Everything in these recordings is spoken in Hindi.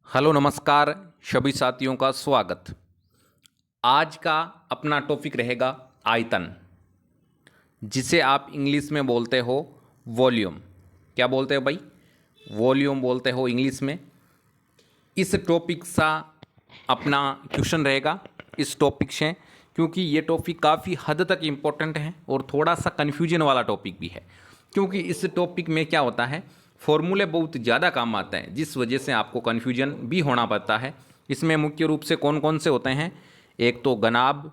हेलो नमस्कार सभी साथियों का स्वागत। आज का अपना टॉपिक रहेगा आयतन, जिसे आप इंग्लिश में बोलते हो वॉल्यूम। क्या बोलते हो भाई? वॉल्यूम बोलते हो इंग्लिश में। इस टॉपिक सा अपना क्वेश्चन रहेगा इस टॉपिक से, क्योंकि ये टॉपिक काफ़ी हद तक इम्पोर्टेंट है और थोड़ा सा कन्फ्यूजन वाला टॉपिक भी है। क्योंकि इस टॉपिक में क्या होता है, फॉर्मूले बहुत ज़्यादा काम आते हैं, जिस वजह से आपको कन्फ्यूजन भी होना पड़ता है। इसमें मुख्य रूप से कौन कौन से होते हैं? एक तो घनाभ,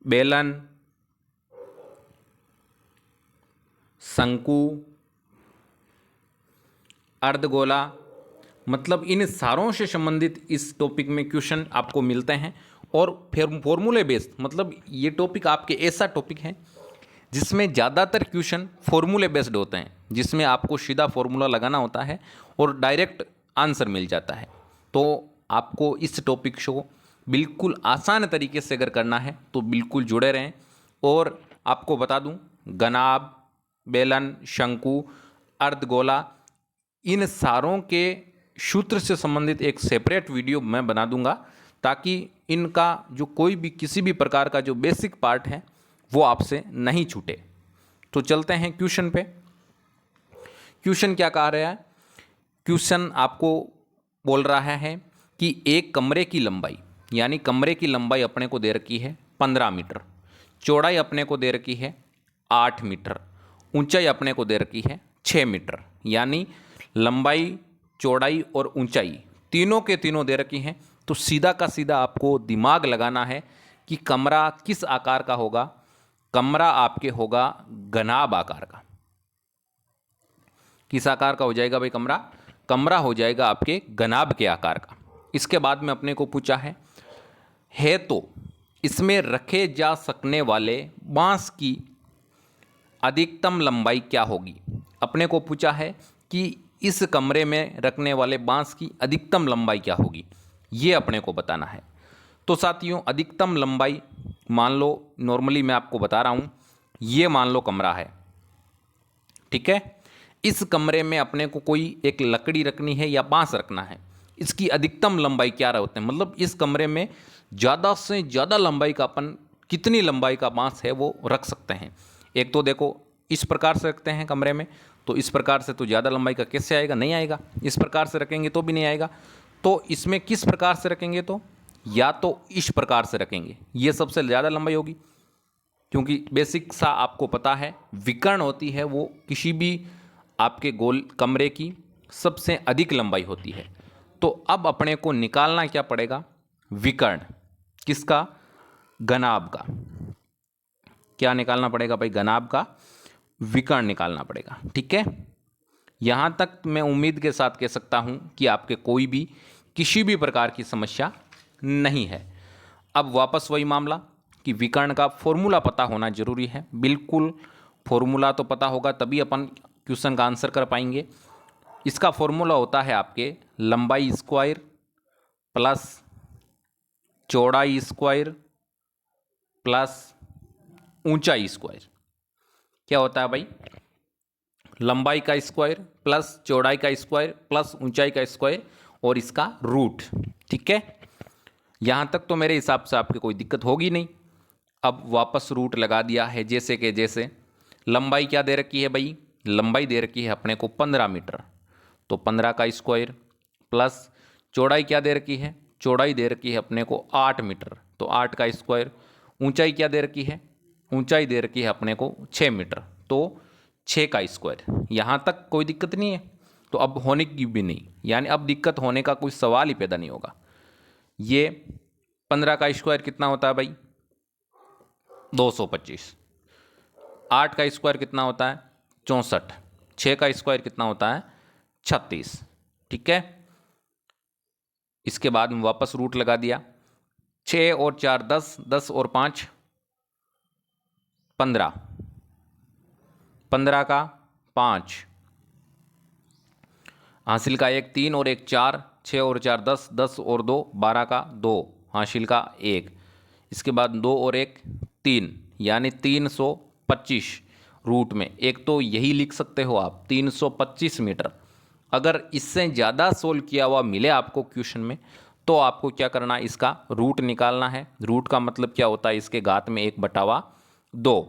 बेलन, शंकु, अर्धगोला, मतलब इन सारों से संबंधित इस टॉपिक में क्वेश्चन आपको मिलते हैं। और फिर फॉर्मूले बेस्ड, मतलब ये टॉपिक आपके ऐसा टॉपिक है जिसमें ज़्यादातर क्वेश्चन फॉर्मूले बेस्ड होते हैं, जिसमें आपको सीधा फॉर्मूला लगाना होता है और डायरेक्ट आंसर मिल जाता है। तो आपको इस टॉपिक को बिल्कुल आसान तरीके से अगर करना है तो बिल्कुल जुड़े रहें। और आपको बता दूं, घनाभ, बेलन, शंकु, अर्धगोला, इन सारों के सूत्र से संबंधित एक सेपरेट वीडियो मैं बना दूंगा, ताकि इनका जो कोई भी किसी भी प्रकार का जो बेसिक पार्ट है वो आपसे नहीं छूटे। तो चलते हैं क्वेश्चन पे। क्वेश्चन क्या कह रहा है? क्वेश्चन आपको बोल रहा है कि एक कमरे की लंबाई, यानी कमरे की लंबाई अपने को दे रखी है 15 मीटर, चौड़ाई अपने को दे रखी है 8 मीटर, ऊंचाई अपने को दे रखी है 6 मीटर। यानी लंबाई, चौड़ाई और ऊंचाई तीनों के तीनों दे रखी हैं। तो सीधा का सीधा आपको दिमाग लगाना है कि कमरा किस आकार का होगा। कमरा आपके होगा घनाभ आकार का। किस आकार का हो जाएगा भाई कमरा? कमरा हो जाएगा आपके घनाभ के आकार का। इसके बाद में अपने को पूछा है तो इसमें रखे जा सकने वाले बांस की अधिकतम लंबाई क्या होगी। अपने को पूछा है कि इस कमरे में रखने वाले बांस की अधिकतम लंबाई क्या होगी, ये अपने को बताना है। तो साथियों, अधिकतम लंबाई मान लो, नॉर्मली मैं आपको बता रहा हूँ, ये मान लो कमरा है, ठीक है। इस कमरे में अपने को कोई एक लकड़ी रखनी है या बांस रखना है। इसकी अधिकतम लंबाई क्या रहते हैं, मतलब इस कमरे में ज़्यादा से ज़्यादा लंबाई का अपन कितनी लंबाई का बांस है वो रख सकते हैं। एक तो देखो, इस प्रकार से रखते हैं कमरे में, तो इस प्रकार से तो ज़्यादा लंबाई का कैसे आएगा? नहीं आएगा। इस प्रकार से रखेंगे तो भी नहीं आएगा। तो इसमें किस प्रकार से रखेंगे? तो या तो इस प्रकार से रखेंगे, ये सबसे ज़्यादा लंबाई होगी, क्योंकि बेसिक सा आपको पता है विकर्ण होती है वो किसी भी आपके गोल कमरे की सबसे अधिक लंबाई होती है। तो अब अपने को निकालना क्या पड़ेगा? विकर्ण। किसका? घनाभ का। क्या निकालना पड़ेगा भाई? घनाभ का विकर्ण निकालना पड़ेगा, ठीक है। यहाँ तक मैं उम्मीद के साथ कह सकता हूँ कि आपके कोई भी किसी भी प्रकार की समस्या नहीं है। अब वापस वही मामला कि विकर्ण का फॉर्मूला पता होना जरूरी है। बिल्कुल, फॉर्मूला तो पता होगा तभी अपन क्वेश्चन का आंसर कर पाएंगे। इसका फॉर्मूला होता है आपके लंबाई स्क्वायर प्लस चौड़ाई स्क्वायर प्लस ऊंचाई स्क्वायर। क्या होता है भाई? लंबाई का स्क्वायर प्लस चौड़ाई का स्क्वायर प्लस ऊंचाई का स्क्वायर और इसका रूट, ठीक है। यहाँ तक तो मेरे हिसाब से आपके कोई दिक्कत होगी नहीं। अब वापस रूट लगा दिया है जैसे कि जैसे। लंबाई क्या दे रखी है भाई? लंबाई दे रखी है अपने को 15 मीटर, तो 15 का स्क्वायर प्लस चौड़ाई क्या दे रखी है? चौड़ाई दे रखी है अपने को 8 मीटर, तो 8 का स्क्वायर। ऊंचाई क्या दे रखी है? ऊंचाई दे रखी है अपने को 6 मीटर, तो 6 का स्क्वायर। यहाँ तक कोई दिक्कत नहीं है, तो अब होने की भी नहीं, यानी अब दिक्कत होने का कोई सवाल ही पैदा नहीं होगा। ये 15 का स्क्वायर कितना होता है भाई? 225। 8 का स्क्वायर कितना होता है? 64। 6 का स्क्वायर कितना होता है? 36, ठीक है। इसके बाद में वापस रूट लगा दिया। 6 और 4 10, 10 और 5 15, 15 का 5, हासिल का 1 3 और 1 4, 6 और 4 10, 10 और 2 12 का 2, हासिल का 1। इसके बाद 2 और 1 3, यानी 325 रूट में। एक तो यही लिख सकते हो आप 325 मीटर, अगर इससे ज़्यादा सोल्व किया हुआ मिले आपको क्वेश्चन में, तो आपको क्या करना है, इसका रूट निकालना है। रूट का मतलब क्या होता है, इसके घात में 1/2।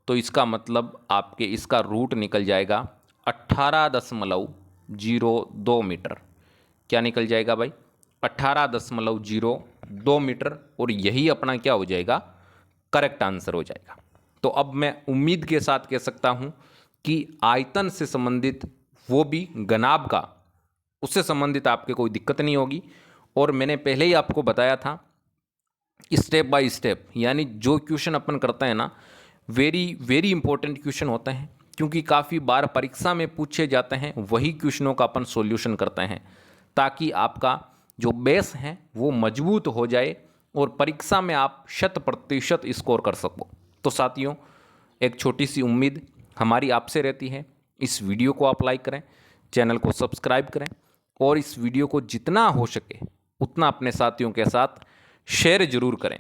तो इसका मतलब आपके इसका रूट निकल जाएगा 18.02 मीटर। क्या निकल जाएगा भाई, 18.02 मीटर। और यही अपना क्या हो जाएगा, करेक्ट आंसर हो जाएगा। तो अब मैं उम्मीद के साथ कह सकता हूं कि आयतन से संबंधित, वो भी घनाभ का, उससे संबंधित आपके कोई दिक्कत नहीं होगी। और मैंने पहले ही आपको बताया था, स्टेप बाय स्टेप, यानी जो क्वेश्चन अपन करते हैं ना, वेरी वेरी इंपॉर्टेंट क्वेश्चन होते हैं, क्योंकि काफ़ी बार परीक्षा में पूछे जाते हैं, वही क्वेश्चनों का अपन सॉल्यूशन करते हैं, ताकि आपका जो बेस है वो मजबूत हो जाए और परीक्षा में आप 100% स्कोर कर सको। तो साथियों, एक छोटी सी उम्मीद हमारी आपसे रहती है, इस वीडियो को आप लाइक करें, चैनल को सब्सक्राइब करें, और इस वीडियो को जितना हो सके उतना अपने साथियों के साथ शेयर जरूर करें।